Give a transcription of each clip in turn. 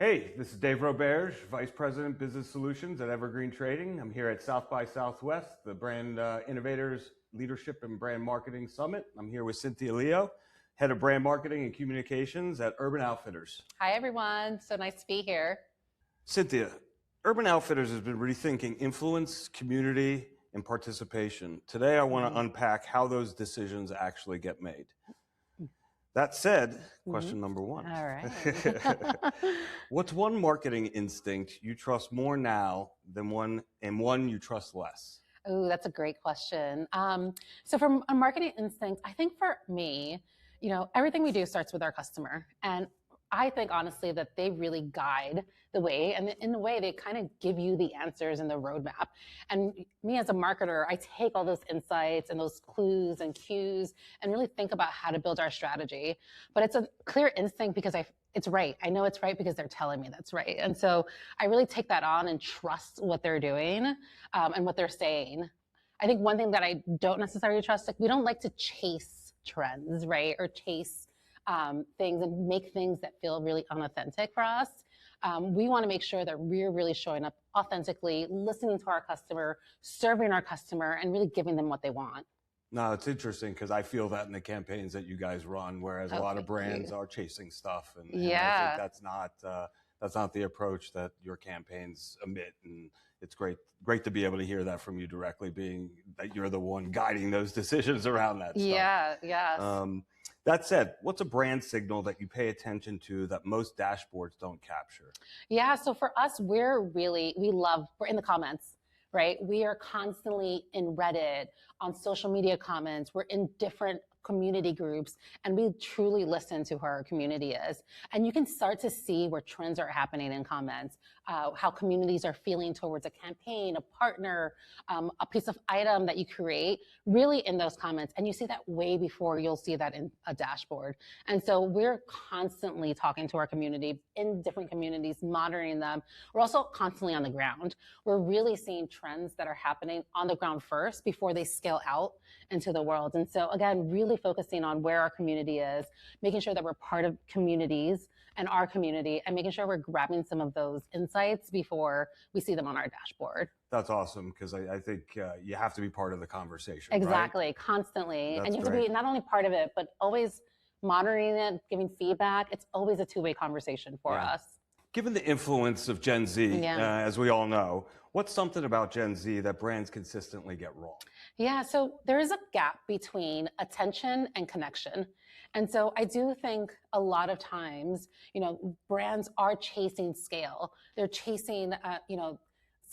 Hey, this is Dave Roberge, Vice President Business Solutions at Evergreen Trading. I'm here at South by Southwest, the Brand Innovators Leadership and Brand Marketing Summit. I'm here with Cyntia Leo, Head of Brand Marketing and Communications at Urban Outfitters. Hi, everyone. So nice to be here. Cyntia, Urban Outfitters has been rethinking influence, community, and participation. Today, I want to unpack how those decisions actually get made. That said, question number one. All right. What's one marketing instinct you trust more now than one you trust less? Oh, that's a great question. So from a marketing instinct, I think for me, everything we do starts with our customer. And I think honestly that they really guide the way, and in a way they kind of give you the answers and the roadmap. And me as a marketer, I take all those insights and those clues and cues and really think about how to build our strategy. But it's a clear instinct because it's right. I know it's right because they're telling me that's right. And so I really take that on and trust what they're doing and what they're saying. I think one thing that I don't necessarily trust, we don't like to chase trends, right? Or chase things and make things that feel really unauthentic for us. We want to make sure that we're really showing up authentically, listening to our customer, serving our customer, and really giving them what they want. No, it's interesting because I feel that in the campaigns that you guys run, whereas a lot of brands are chasing stuff, and I think that's not the approach that your campaigns emit. And it's great to be able to hear that from you directly, being that you're the one guiding those decisions around that stuff. Yeah. That said, what's a brand signal that you pay attention to that most dashboards don't capture? Yeah, so for us, we're in the comments, right? We are constantly in Reddit, on social media comments. We're in different community groups, and we truly listen to who our community is. And you can start to see where trends are happening in comments, how communities are feeling towards a campaign, a partner, a piece of item that you create, really in those comments. And you see that way before you'll see that in a dashboard. And so we're constantly talking to our community in different communities, monitoring them. We're also constantly on the ground. We're really seeing trends that are happening on the ground first before they scale out into the world. And so again, really focusing on where our community is, making sure that we're part of communities and our community, and making sure we're grabbing some of those insights before we see them on our dashboard. That's awesome, because I think you have to be part of the conversation. Exactly, right? Constantly. That's and you have great. to be not only part of it, but always monitoring it, giving feedback. It's always a two-way conversation for us. Given the influence of Gen Z, as we all know, what's something about Gen Z that brands consistently get wrong? Yeah, so there is a gap between attention and connection. And so I do think a lot of times, brands are chasing scale. They're chasing,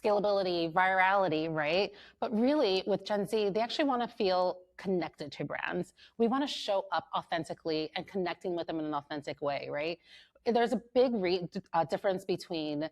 scalability, virality, right? But really with Gen Z, they actually want to feel connected to brands. We want to show up authentically and connecting with them in an authentic way, right? There's a big difference between,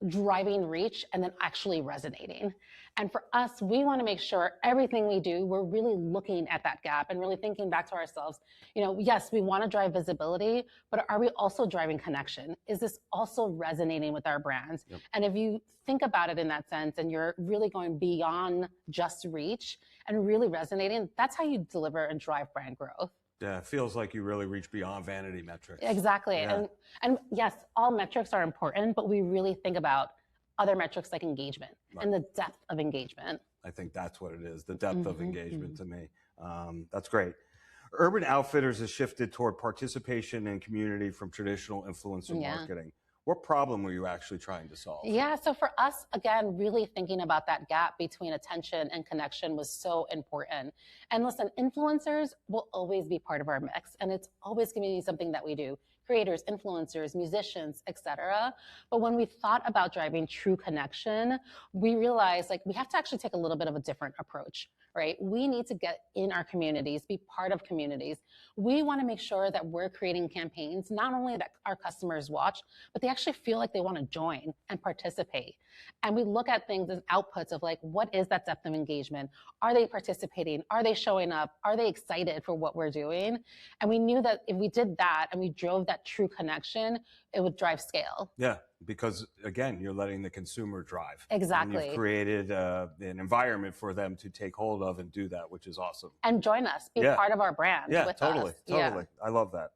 driving reach and then actually resonating. And for us, we want to make sure everything we do, we're really looking at that gap and really thinking back to ourselves, yes, we want to drive visibility, but are we also driving connection? Is this also resonating with our brands? Yep. And if you think about it in that sense and you're really going beyond just reach and really resonating, that's how you deliver and drive brand growth. Yeah, it feels like you really reach beyond vanity metrics. Exactly. Yeah. And yes, all metrics are important, but we really think about other metrics like engagement and the depth of engagement. I think that's what it is, the depth of engagement to me. That's great. Urban Outfitters has shifted toward participation and community from traditional influencer marketing. What problem were you actually trying to solve? Yeah, so for us, again, really thinking about that gap between attention and connection was so important. And listen, influencers will always be part of our mix, and it's always going to be something that we do. Creators, influencers, musicians, etc. But when we thought about driving true connection, we realized we have to actually take a little bit of a different approach, right? We need to get in our communities, be part of communities. We want to make sure that we're creating campaigns, not only that our customers watch, but they actually feel like they want to join and participate. And we look at things as outputs of what is that depth of engagement? Are they participating? Are they showing up? Are they excited for what we're doing? And we knew that if we did that and we drove that true connection, it would drive scale. Yeah, because again, you're letting the consumer drive. Exactly. And you've created an environment for them to take hold of and do that, which is awesome. And join us, be part of our brand with us. Totally. I love that.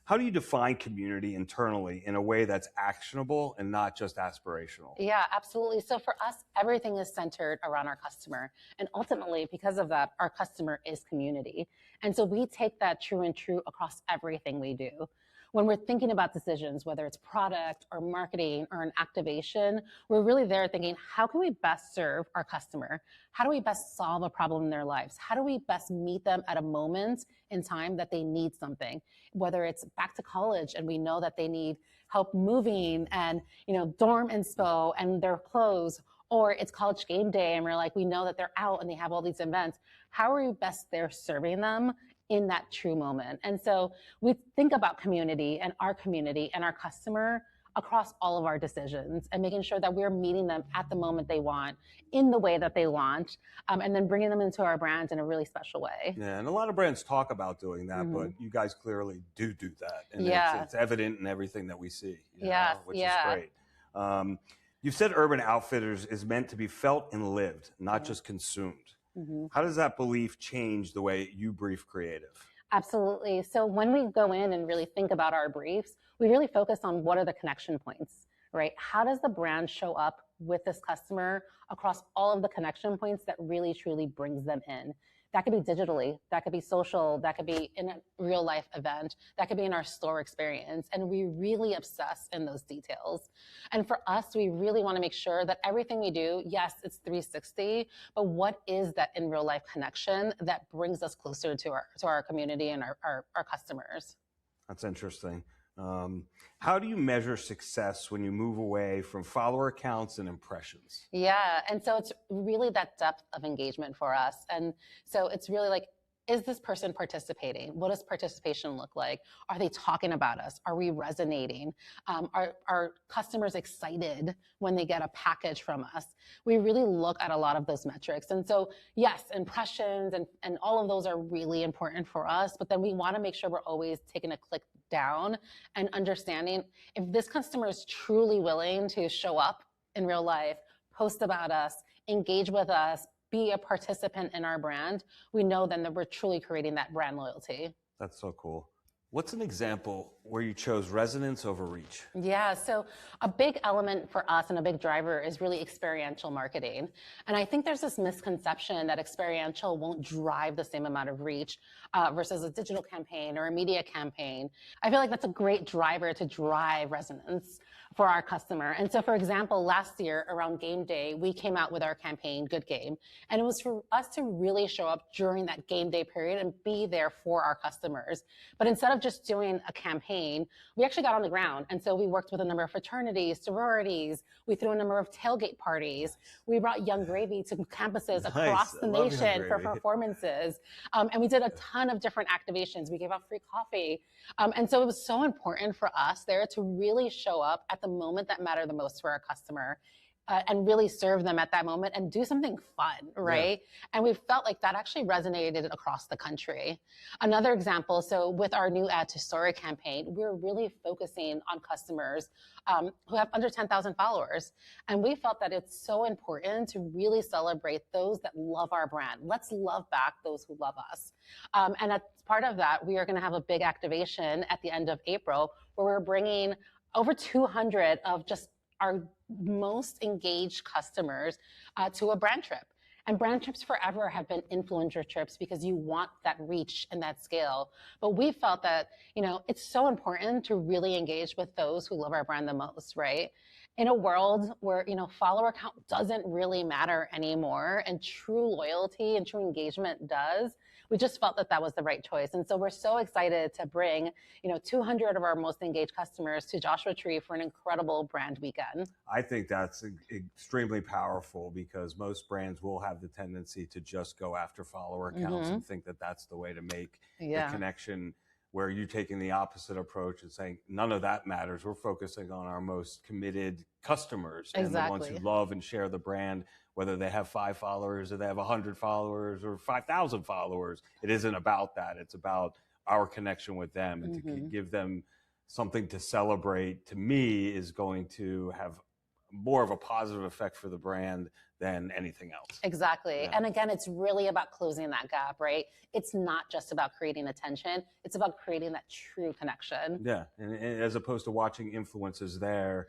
How do you define community internally in a way that's actionable and not just aspirational? Yeah, absolutely. So for us, everything is centered around our customer. And ultimately, because of that, our customer is community. And so we take that true and true across everything we do. When we're thinking about decisions, whether it's product or marketing or an activation, we're really there thinking, how can we best serve our customer? How do we best solve a problem in their lives? How do we best meet them at a moment in time that they need something? Whether it's back to college and we know that they need help moving and dorm inspo and their clothes, or it's college game day and we're like, we know that they're out and they have all these events. How are we best there serving them in that true moment? And so we think about community and our customer across all of our decisions and making sure that we're meeting them at the moment they want, in the way that they want, and then bringing them into our brand in a really special way. Yeah, and a lot of brands talk about doing that, but you guys clearly do that. And it's evident in everything that we see, which is great. You've said Urban Outfitters is meant to be felt and lived, not just consumed. How does that belief change the way you brief creative? Absolutely. So when we go in and really think about our briefs, we really focus on what are the connection points, right? How does the brand show up with this customer across all of the connection points that really truly brings them in? That could be digitally, that could be social, that could be in a real life event, that could be in our store experience. And we really obsess in those details. And for us, we really want to make sure that everything we do, yes, it's 360, but what is that in real life connection that brings us closer to our community and our customers? That's interesting. How do you measure success when you move away from follower accounts and impressions? Yeah, and so it's really that depth of engagement for us. And so it's really like, is this person participating? What does participation look like? Are they talking about us? Are we resonating? Are customers excited when they get a package from us? We really look at a lot of those metrics. And so, yes, impressions and all of those are really important for us, but then we want to make sure we're always taking a click down and understanding if this customer is truly willing to show up in real life, post about us, engage with us, be a participant in our brand, we know then that we're truly creating that brand loyalty. That's so cool. What's an example where you chose resonance over reach? Yeah, so a big element for us and a big driver is really experiential marketing. And I think there's this misconception that experiential won't drive the same amount of reach versus a digital campaign or a media campaign. I feel like that's a great driver to drive resonance for our customer. And so, for example, last year around game day, we came out with our campaign, Good Game. And it was for us to really show up during that game day period and be there for our customers. But instead of just doing a campaign, we actually got on the ground. And so we worked with a number of fraternities, sororities. We threw a number of tailgate parties. We brought Young Gravy to campuses across the nation for performances. And we did a ton of different activations. We gave out free coffee. And so it was so important for us there to really show up at the moment that mattered the most for our customer. And really serve them at that moment and do something fun, right? Yeah. And we felt like that actually resonated across the country. Another example, so with our new Add to Story campaign, we're really focusing on customers who have under 10,000 followers. And we felt that it's so important to really celebrate those that love our brand. Let's love back those who love us. And as part of that, we are gonna have a big activation at the end of April where we're bringing over 200 of just our most engaged customers to a brand trip. And brand trips forever have been influencer trips because you want that reach and that scale. But we felt that, it's so important to really engage with those who love our brand the most, right? In a world where, follower count doesn't really matter anymore and true loyalty and true engagement does, we just felt that that was the right choice. And so we're so excited to bring, 200 of our most engaged customers to Joshua Tree for an incredible brand weekend. I think that's extremely powerful because most brands will have the tendency to just go after follower accounts and think that that's the way to make the connection, where you're taking the opposite approach and saying, none of that matters. We're focusing on our most committed customers and the ones who love and share the brand, whether they have 5 followers or they have 100 followers or 5,000 followers. It isn't about that. It's about our connection with them, and to give them something to celebrate, to me, is going to have more of a positive effect for the brand than anything else. Exactly. And again, it's really about closing that gap, right? It's not just about creating attention. It's about creating that true connection. Yeah. And as opposed to watching influencers there,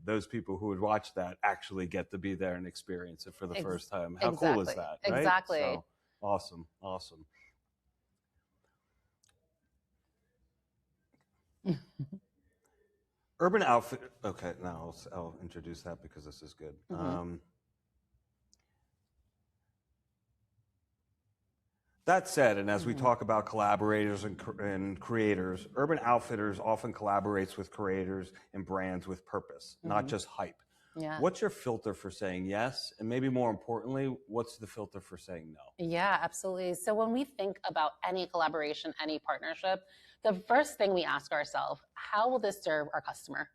those people who would watch that actually get to be there and experience it for the first time. How cool is that? Right? Exactly. So, awesome. Awesome. Urban Outfit. Okay, now I'll introduce that because this is good. That said, and as we talk about collaborators and creators, Urban Outfitters often collaborates with creators and brands with purpose, not just hype. Yeah. What's your filter for saying yes? And maybe more importantly, what's the filter for saying no? Yeah, absolutely. So when we think about any collaboration, any partnership, the first thing we ask ourselves, how will this serve our customer?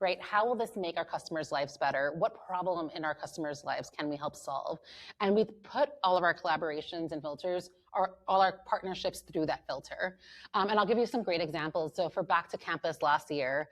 Right? How will this make our customers' lives better? What problem in our customers' lives can we help solve? And we put all of our collaborations and filters, all our partnerships through that filter. And I'll give you some great examples. So for Back to Campus last year,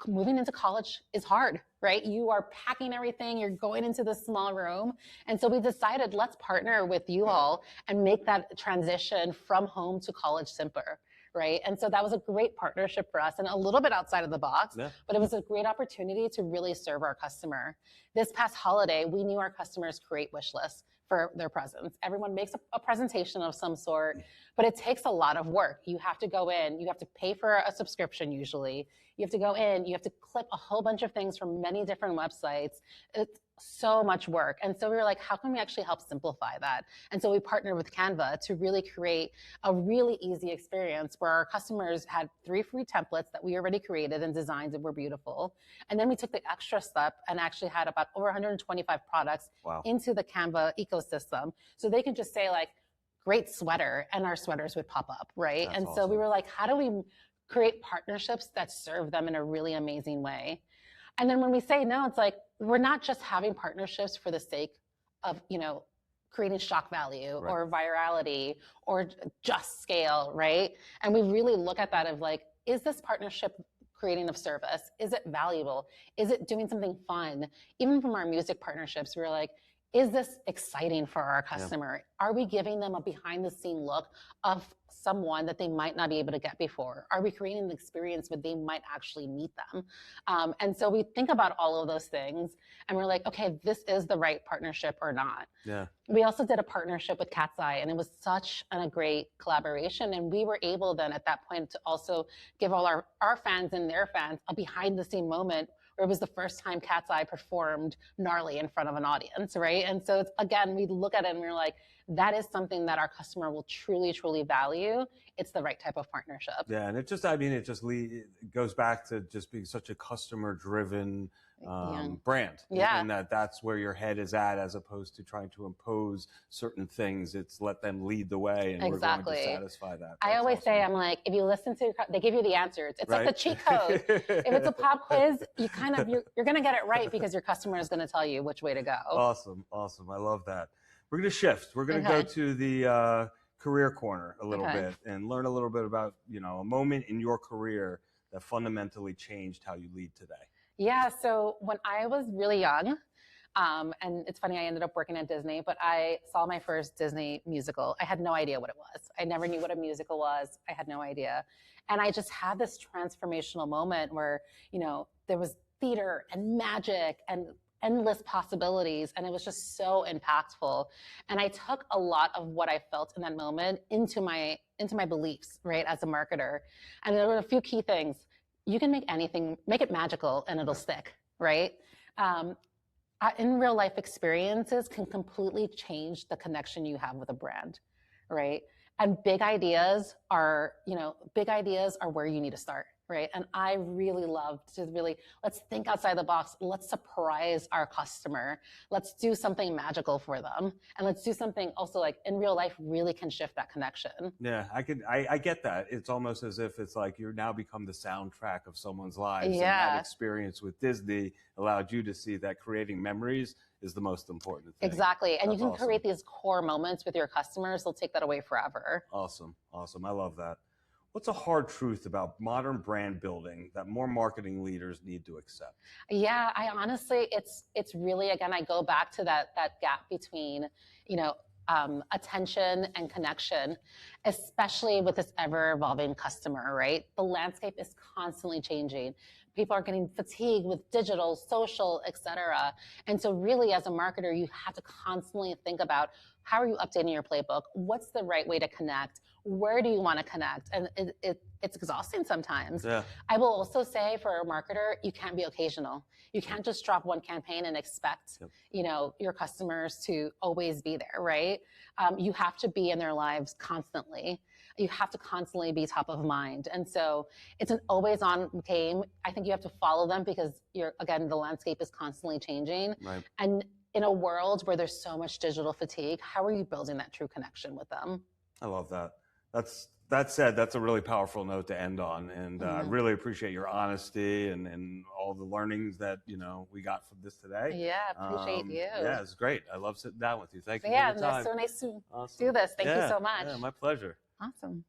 moving into college is hard, right? You are packing everything, you're going into this small room. And so we decided, let's partner with you all and make that transition from home to college simpler. Right. And so that was a great partnership for us and a little bit outside of the box, but it was a great opportunity to really serve our customer. This past holiday, we knew our customers create wish lists for their presents. Everyone makes a presentation of some sort, but it takes a lot of work. You have to go in, you have to pay for a subscription usually. You have to go in, you have to clip a whole bunch of things from many different websites. It's so much work. And so we were like, how can we actually help simplify that? And so we partnered with Canva to really create a really easy experience where our customers had 3 free templates that we already created and designed that were beautiful. And then we took the extra step and actually had about over 125 products into the Canva ecosystem. So they can just say like, great sweater, and our sweaters would pop up, right? That's and awesome. So we were like, how do we create partnerships that serve them in a really amazing way? And then when we say no, it's like, we're not just having partnerships for the sake of, creating shock value or virality or just scale, right? And we really look at that of like, is this partnership creating of service? Is it valuable? Is it doing something fun? Even from our music partnerships, we were like, is this exciting for our customer? Are we giving them a behind the scene look of someone that they might not be able to get before? Are we creating an experience where they might actually meet them? And so we think about all of those things and we're like, okay, this is the right partnership or not. Yeah. We also did a partnership with Cat's Eye and it was such a great collaboration. And we were able then at that point to also give all our fans and their fans a behind the scene moment where it was the first time Cat's Eye performed Gnarly in front of an audience, right? And so it's, again, we look at it and we're like, that is something that our customer will truly, truly value. It's the right type of partnership. Yeah, and it it goes back to just being such a customer-driven brand. Yeah. And that's where your head is at, as opposed to trying to impose certain things. It's let them lead the way, and we're going to satisfy that. I always say, I'm like, if you listen to, they give you the answers. It's like the cheat code. If it's a pop quiz, you're going to get it right because your customer is going to tell you which way to go. Awesome. I love that. We're going to shift. We're going to go to the career corner a little bit and learn a little bit about, a moment in your career that fundamentally changed how you lead today. Yeah. So when I was really young, and it's funny, I ended up working at Disney, but I saw my first Disney musical. I had no idea what it was. I never knew what a musical was. I had no idea. And I just had this transformational moment where, there was theater and magic and endless possibilities. And it was just so impactful. And I took a lot of what I felt in that moment into my beliefs, right, as a marketer. And there were a few key things. You can make anything, make it magical and it'll stick, right? In real life experiences can completely change the connection you have with a brand, right? And big ideas are where you need to start, right? And I really love to let's think outside the box. Let's surprise our customer. Let's do something magical for them. And let's do something also like in real life really can shift that connection. Yeah, I get that. It's almost as if it's like you're now become the soundtrack of someone's lives. And that experience with Disney allowed you to see that creating memories is the most important thing. Exactly. And you can create these core moments with your customers. They'll take that away forever. Awesome. I love that. What's a hard truth about modern brand building that more marketing leaders need to accept? Yeah, I honestly, it's really, again, I go back to that gap between, you know, attention and connection, especially with this ever evolving customer, right? The landscape is constantly changing. People are getting fatigued with digital, social, et cetera. And so really as a marketer, you have to constantly think about, how are you updating your playbook? What's the right way to connect? Where do you want to connect? And it's exhausting sometimes. Yeah. I will also say, for a marketer, you can't be occasional. You can't just drop one campaign and expect, you know, your customers to always be there, right? You have to be in their lives constantly. You have to constantly be top of mind. And so it's an always on game. I think you have to follow them because again, the landscape is constantly changing. Right. And in a world where there's so much digital fatigue, how are you building that true connection with them? I love that. That said, that's a really powerful note to end on, and I really appreciate your honesty and all the learnings that, you know, we got from this today. Yeah, appreciate you. Yeah, it's great. I love sitting down with you. Thank you. Yeah, for your time. it's so nice to do this. Thank you so much. Yeah, my pleasure. Awesome.